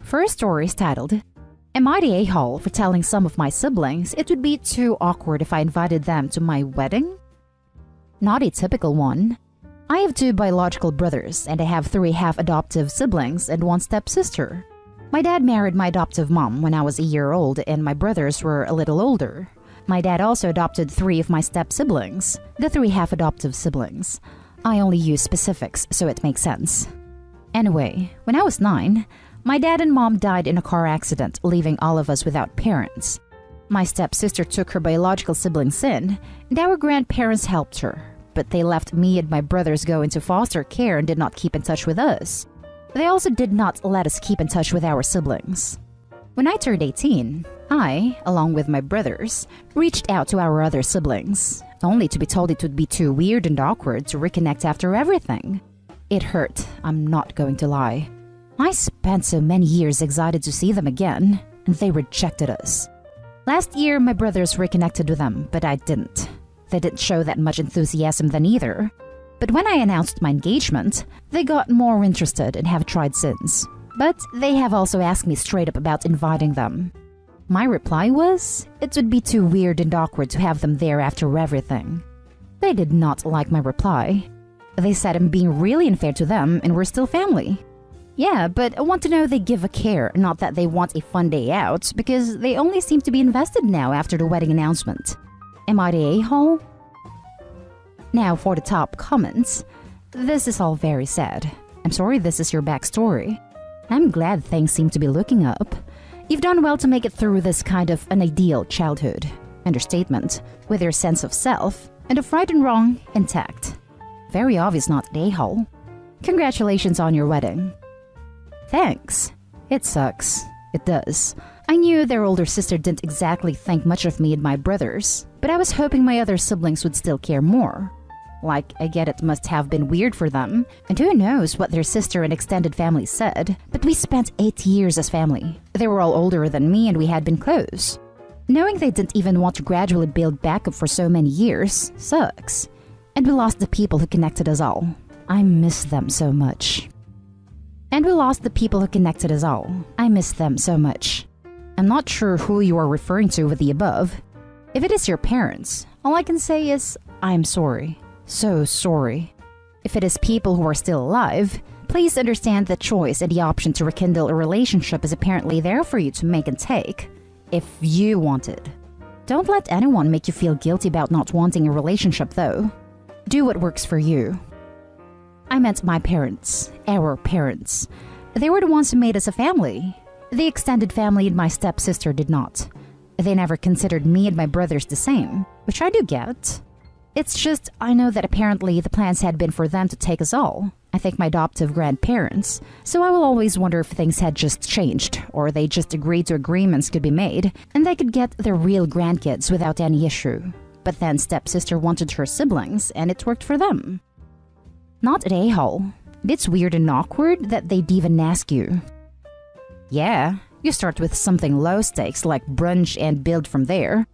First story is titled, Am I the a-hole for telling some of my siblings it would be too awkward if I invited them to my wedding? Not a typical one. I have 2 biological brothers and I have 3 half-adoptive siblings and 1 stepsister. My dad married my adoptive mom when I was a year old and my brothers were a little older. My dad also adopted 3 of my step-siblings, the 3 half-adoptive siblings. I only use specifics so it makes sense. Anyway, when I was 9, my dad and mom died in a car accident, leaving all of us without parents. My stepsister took her biological siblings in, and our grandparents helped her, but they left me and my brothers go into foster care and did not keep in touch with us. They also did not let us keep in touch with our siblings. When I turned 18, I, along with my brothers, reached out to our other siblings, only to be told it would be too weird and awkward to reconnect after everything. It hurt, I'm not going to lie. I spent so many years excited to see them again, and they rejected us. Last year, my brothers reconnected with them, but I didn't. They didn't show that much enthusiasm then either. But when I announced my engagement, they got more interested and have tried since. But they have also asked me straight up about inviting them. My reply was, it would be too weird and awkward to have them there after everything. They did not like my reply. They said I'm being really unfair to them and we're still family. Yeah, but I want to know they give a care, not that they want a fun day out, because they only seem to be invested now after the wedding announcement. Am I the a-hole? Now for the top comments. This is all very sad. I'm sorry this is your backstory. I'm glad things seem to be looking up. You've done well to make it through this kind of an ideal childhood. Understatement, with your sense of self and of right and wrong intact. Very obvious not the a-hole. Congratulations on your wedding. Thanks. It sucks. It does. I knew their older sister didn't exactly think much of me and my brothers, but I was hoping my other siblings would still care more. Like, I get it must have been weird for them, and who knows what their sister and extended family said, but we spent 8 years as family. They were all older than me and we had been close. Knowing they didn't even want to gradually build back up for so many years sucks. And we lost the people who connected us all. I miss them so much. And we lost the people who connected us all. I miss them so much. I'm not sure who you are referring to with the above. If it is your parents, all I can say is, I'm sorry. So sorry. If it is people who are still alive, please understand the choice and the option to rekindle a relationship is apparently there for you to make and take, if you want it. Don't let anyone make you feel guilty about not wanting a relationship though. Do what works for you. I meant my parents, our parents. They were the ones who made us a family. The extended family and my stepsister did not. They never considered me and my brothers the same, which I do get. It's just, I know that apparently the plans had been for them to take us all. I think my adoptive grandparents. So I will always wonder if things had just changed, or they just agreed to agreements could be made, and they could get their real grandkids without any issue. But then stepsister wanted her siblings, and it worked for them. Not an a-hole. It's weird and awkward that they'd even ask you. Yeah, you start with something low stakes like brunch and build from there.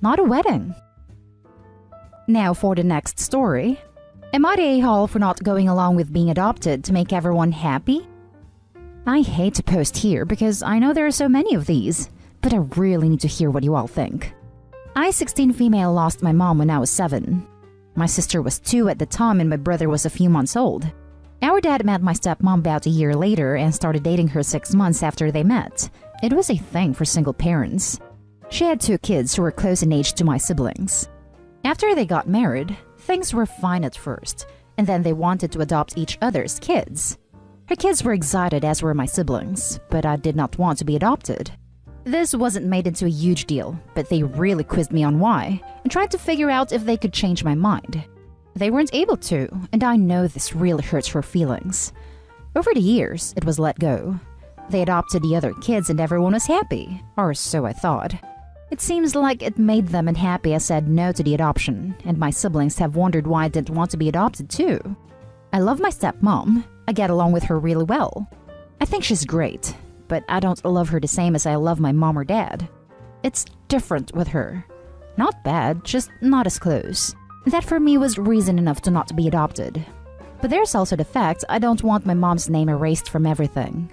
Not a wedding. Now for the next story. Am I the a-hole for not going along with being adopted to make everyone happy? I hate to post here because I know there are so many of these, but I really need to hear what you all think. I, 16 female, lost my mom when I was 7. My sister was 2 at the time and my brother was a few months old. Our dad met my stepmom about a year later and started dating her 6 months after they met. It was a thing for single parents. She had 2 kids who were close in age to my siblings. After they got married, things were fine at first, and then they wanted to adopt each other's kids. Her kids were excited, as were my siblings, but I did not want to be adopted. This wasn't made into a huge deal, but they really quizzed me on why, and tried to figure out if they could change my mind. They weren't able to, and I know this really hurts her feelings. Over the years, it was let go. They adopted the other kids and everyone was happy, or so I thought. It seems like it made them unhappy I said no to the adoption, and my siblings have wondered why I didn't want to be adopted too. I love my stepmom. I get along with her really well. I think she's great, but I don't love her the same as I love my mom or dad. It's different with her. Not bad, just not as close. That for me was reason enough to not be adopted. But there's also the fact I don't want my mom's name erased from everything.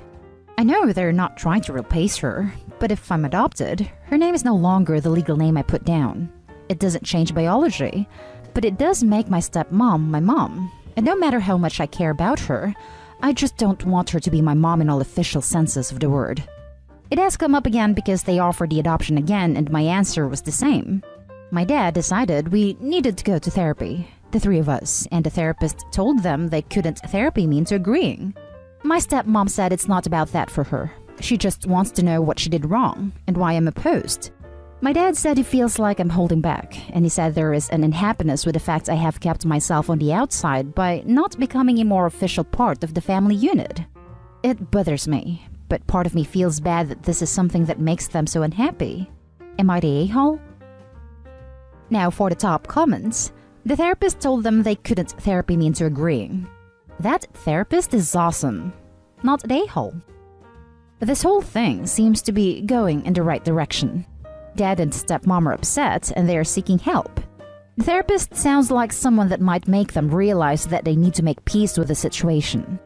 I know they're not trying to replace her, but if I'm adopted, her name is no longer the legal name I put down. It doesn't change biology, but it does make my stepmom my mom. And no matter how much I care about her, I just don't want her to be my mom in all official senses of the word. It has come up again because they offered the adoption again, and my answer was the same. My dad decided we needed to go to therapy, the three of us, and the therapist told them they couldn't therapy me into agreeing. My stepmom said it's not about that for her. She just wants to know what she did wrong and why I'm opposed. My dad said he feels like I'm holding back, and he said there is an unhappiness with the fact I have kept myself on the outside by not becoming a more official part of the family unit. It bothers me, but part of me feels bad that this is something that makes them so unhappy. Am I the a-hole? Now for the top comments. The therapist told them they couldn't therapy me into agreeing. That therapist is awesome. Not an a-hole. This whole thing seems to be going in the right direction. Dad and stepmom are upset and they are seeking help. The therapist sounds like someone that might make them realize that they need to make peace with the situation.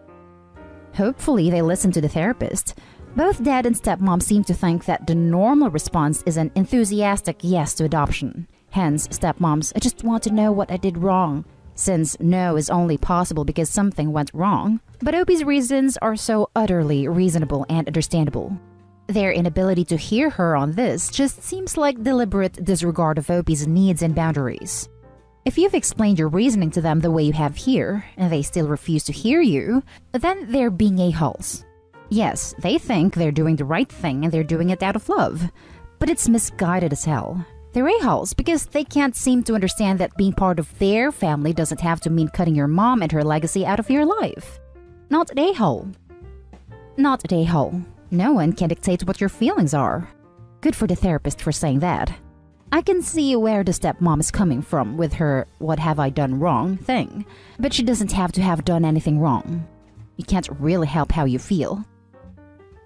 Hopefully they listen to the therapist. Both dad and stepmom seem to think that the normal response is an enthusiastic yes to adoption. Hence, stepmoms, I just want to know what I did wrong, since no is only possible because something went wrong. But Opie's reasons are so utterly reasonable and understandable. Their inability to hear her on this just seems like deliberate disregard of Opie's needs and boundaries. If you've explained your reasoning to them the way you have here, and they still refuse to hear you, then they're being a-holes. Yes, they think they're doing the right thing and they're doing it out of love, but it's misguided as hell. They're a-holes because they can't seem to understand that being part of their family doesn't have to mean cutting your mom and her legacy out of your life. Not an a-hole. Not an a-hole. No one can dictate what your feelings are. Good for the therapist for saying that. I can see where the stepmom is coming from with her "what have I done wrong" thing, but she doesn't have to have done anything wrong. You can't really help how you feel.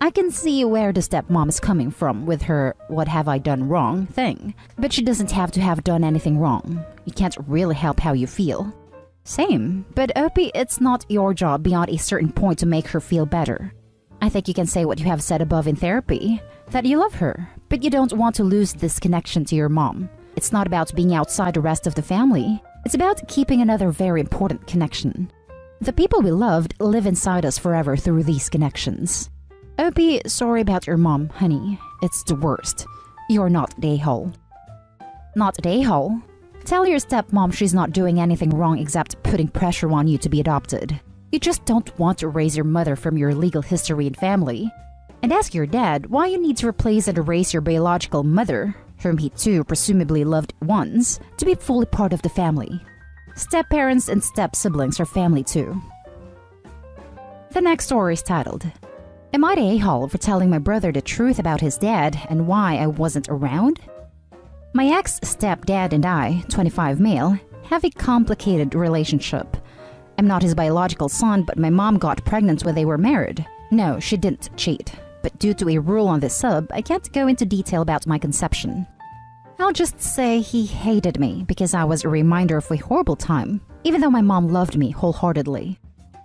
I can see where the stepmom is coming from with her "what have I done wrong" thing, but she doesn't have to have done anything wrong. You can't really help how you feel. Same, but Opie, it's not your job beyond a certain point to make her feel better. I think you can say what you have said above in therapy, that you love her, but you don't want to lose this connection to your mom. It's not about being outside the rest of the family. It's about keeping another very important connection. The people we loved live inside us forever through these connections. Opie, sorry about your mom, honey. It's the worst. You're not the a-hole. Not the a-hole? Tell your stepmom she's not doing anything wrong except putting pressure on you to be adopted. You just don't want to erase your mother from your legal history and family. And ask your dad why you need to replace and erase your biological mother, whom he too presumably loved once, to be fully part of the family. Step-parents and step-siblings are family too. The next story is titled, Am I the a-hole for telling my brother the truth about his dad and why I wasn't around? My ex-stepdad and I, 25 male, have a complicated relationship. I'm not his biological son, but my mom got pregnant when they were married. No, she didn't cheat. But due to a rule on this sub, I can't go into detail about my conception. I'll just say he hated me because I was a reminder of a horrible time, even though my mom loved me wholeheartedly.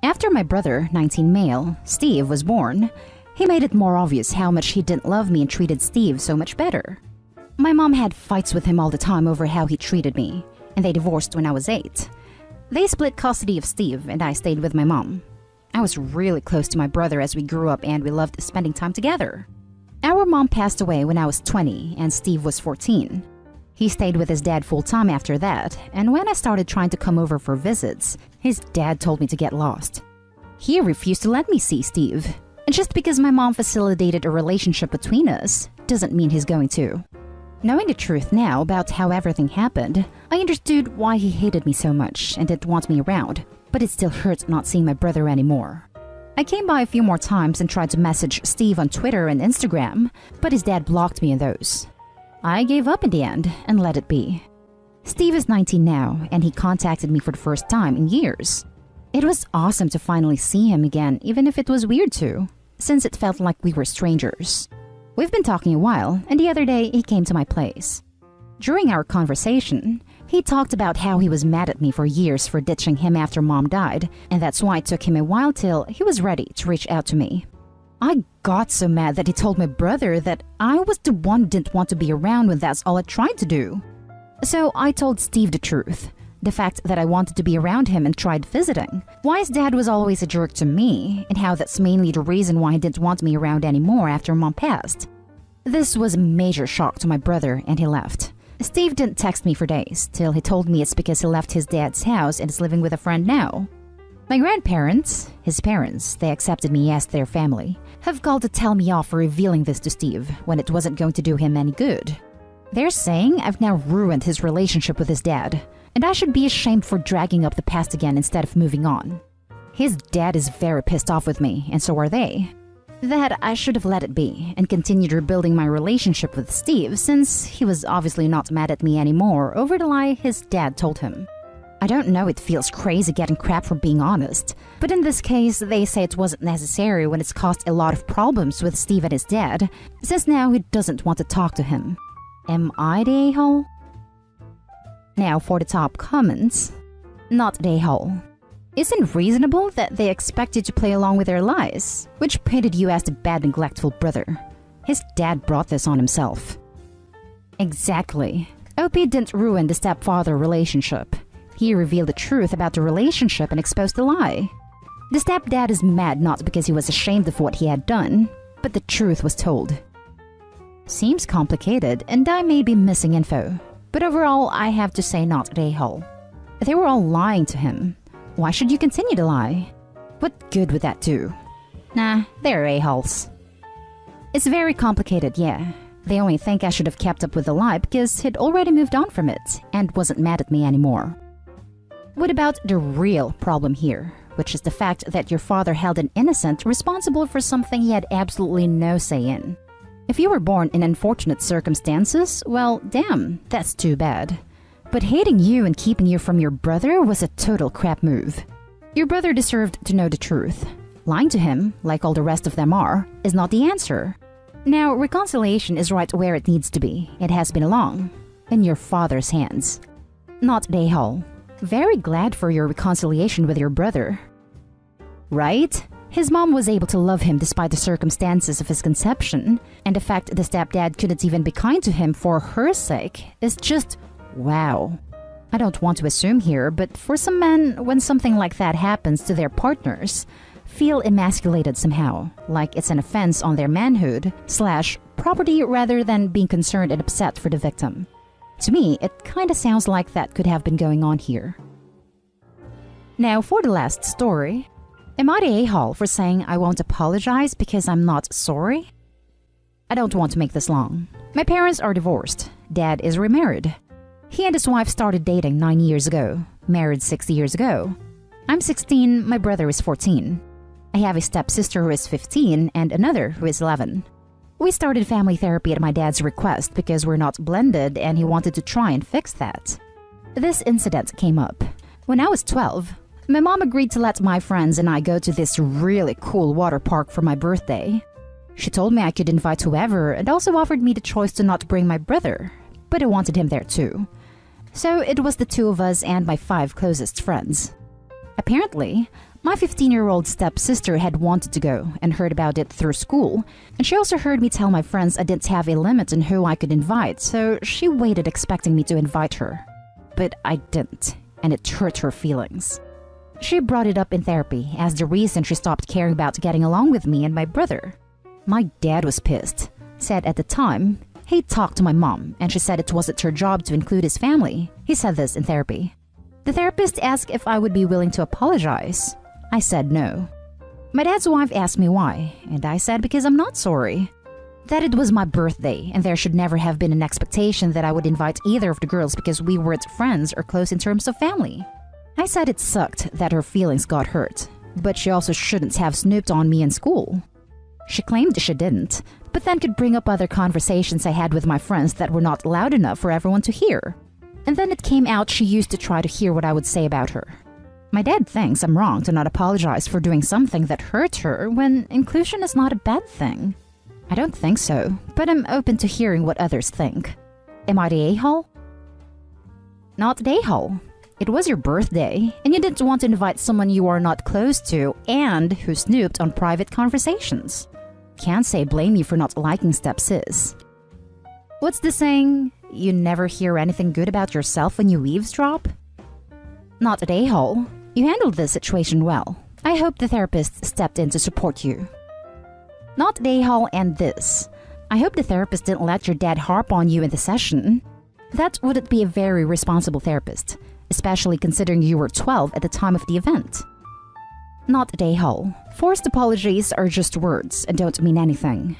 After my brother, 19 male, Steve, was born, he made it more obvious how much he didn't love me and treated Steve so much better. My mom had fights with him all the time over how he treated me, and they divorced when I was 8. They split custody of Steve, and I stayed with my mom. I was really close to my brother as we grew up, and we loved spending time together. Our mom passed away when I was 20, and Steve was 14. He stayed with his dad full-time after that, and when I started trying to come over for visits, his dad told me to get lost. He refused to let me see Steve. And just because my mom facilitated a relationship between us, doesn't mean he's going to. Knowing the truth now about how everything happened, I understood why he hated me so much and didn't want me around, but it still hurts not seeing my brother anymore. I came by a few more times and tried to message Steve on Twitter and Instagram, but his dad blocked me in those. I gave up in the end and let it be. Steve is 19 now, and he contacted me for the first time in years. It was awesome to finally see him again, even if it was weird too, since it felt like we were strangers. We've been talking a while, and the other day he came to my place. During our conversation, he talked about how he was mad at me for years for ditching him after mom died, and that's why it took him a while till he was ready to reach out to me. I got so mad that he told my brother that I was the one who didn't want to be around when that's all I tried to do. So I told Steve the truth. The fact that I wanted to be around him and tried visiting. Why his dad was always a jerk to me, and how that's mainly the reason why he didn't want me around anymore after Mom passed. This was a major shock to my brother, and he left. Steve didn't text me for days, till he told me it's because he left his dad's house and is living with a friend now. My grandparents, his parents, they accepted me as their family, have called to tell me off for revealing this to Steve when it wasn't going to do him any good. They're saying I've now ruined his relationship with his dad, and I should be ashamed for dragging up the past again instead of moving on. His dad is very pissed off with me, and so are they. That I should have let it be and continued rebuilding my relationship with Steve, since he was obviously not mad at me anymore over the lie his dad told him. I don't know, it feels crazy getting crap for being honest, but in this case they say it wasn't necessary when it's caused a lot of problems with Steve and his dad, since now he doesn't want to talk to him. Am I the a-hole? Now for the top comments. Not the a-hole. Isn't reasonable that they expect you to play along with their lies, which painted you as the bad, neglectful brother. His dad brought this on himself. Exactly. OP didn't ruin the stepfather relationship. He revealed the truth about the relationship and exposed the lie. The stepdad is mad not because he was ashamed of what he had done, but the truth was told. Seems complicated, and I may be missing info, but overall I have to say not the a-hole. They were all lying to him. Why should you continue to lie? What good would that do? Nah, they're a-holes. It's very complicated, yeah. They only think I should have kept up with the lie because he'd already moved on from it and wasn't mad at me anymore. What about the real problem here, which is the fact that your father held an innocent responsible for something he had absolutely no say in? If you were born in unfortunate circumstances, well, damn, that's too bad. But hating you and keeping you from your brother was a total crap move. Your brother deserved to know the truth. Lying to him, like all the rest of them are, is not the answer. Now, reconciliation is right where it needs to be. It has been along. In your father's hands. Not the a-hole. Very glad for your reconciliation with your brother. Right? His mom was able to love him despite the circumstances of his conception, and the fact the stepdad couldn't even be kind to him for her sake is just wow. I don't want to assume here, but for some men, when something like that happens to their partners, feel emasculated somehow, like it's an offense on their manhood / property rather than being concerned and upset for the victim. To me, it kinda sounds like that could have been going on here. Now for the last story. Am I the a-hole for saying I won't apologize because I'm not sorry? I don't want to make this long. My parents are divorced. Dad is remarried. He and his wife started dating 9 years ago, married 6 years ago. I'm 16, my brother is 14. I have a stepsister who is 15 and another who is 11. We started family therapy at my dad's request because we're not blended and he wanted to try and fix that. This incident came up. When I was 12, my mom agreed to let my friends and I go to this really cool water park for my birthday. She told me I could invite whoever and also offered me the choice to not bring my brother, but I wanted him there too. So it was the two of us and my 5 closest friends. Apparently, my 15-year-old stepsister had wanted to go and heard about it through school, and she also heard me tell my friends I didn't have a limit on who I could invite, so she waited expecting me to invite her. But I didn't, and it hurt her feelings. She brought it up in therapy as the reason she stopped caring about getting along with me and my brother. My dad was pissed, said at the time he talked to my mom and she said it wasn't her job to include his family. He said this in therapy. The therapist asked if I would be willing to apologize. I said no. My dad's wife asked me why, and I said because I'm not sorry. That it was my birthday and there should never have been an expectation that I would invite either of the girls because we weren't friends or close in terms of family. I said it sucked that her feelings got hurt, but she also shouldn't have snooped on me in school. She claimed she didn't, but then could bring up other conversations I had with my friends that were not loud enough for everyone to hear. And then it came out she used to try to hear what I would say about her. My dad thinks I'm wrong to not apologize for doing something that hurt her when inclusion is not a bad thing. I don't think so, but I'm open to hearing what others think. Am I the a-hole? Not the a-hole. It was your birthday, and you didn't want to invite someone you are not close to and who snooped on private conversations. Can't say blame you for not liking stepsis. What's the saying? You never hear anything good about yourself when you eavesdrop? Not at a-hole. You handled this situation well. I hope the therapist stepped in to support you. Not at a-hole and this. I hope the therapist didn't let your dad harp on you in the session. That wouldn't be a very responsible therapist, especially considering you were 12 at the time of the event. Not at a-hole. Forced apologies are just words and don't mean anything.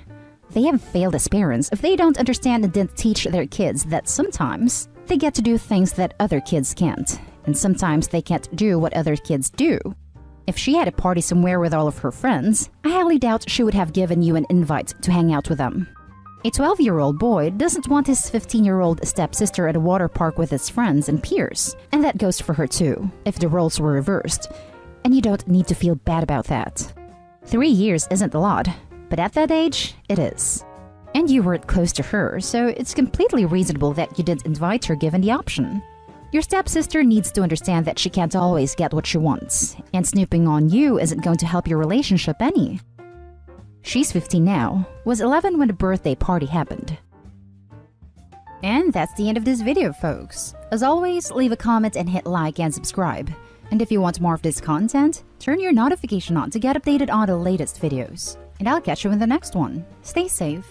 They have failed as parents if they don't understand and didn't teach their kids that sometimes they get to do things that other kids can't, and sometimes they can't do what other kids do. If she had a party somewhere with all of her friends, I highly doubt she would have given you an invite to hang out with them. A 12-year-old boy doesn't want his 15-year-old stepsister at a water park with his friends and peers, and that goes for her too, if the roles were reversed. And you don't need to feel bad about that. 3 years isn't a lot, but at that age, it is. And you weren't close to her, so it's completely reasonable that you didn't invite her given the option. Your stepsister needs to understand that she can't always get what she wants, and snooping on you isn't going to help your relationship any. She's 15 now, was 11 when the birthday party happened. And that's the end of this video, folks. As always, leave a comment and hit like and subscribe. And if you want more of this content, turn your notification on to get updated on the latest videos. And I'll catch you in the next one. Stay safe.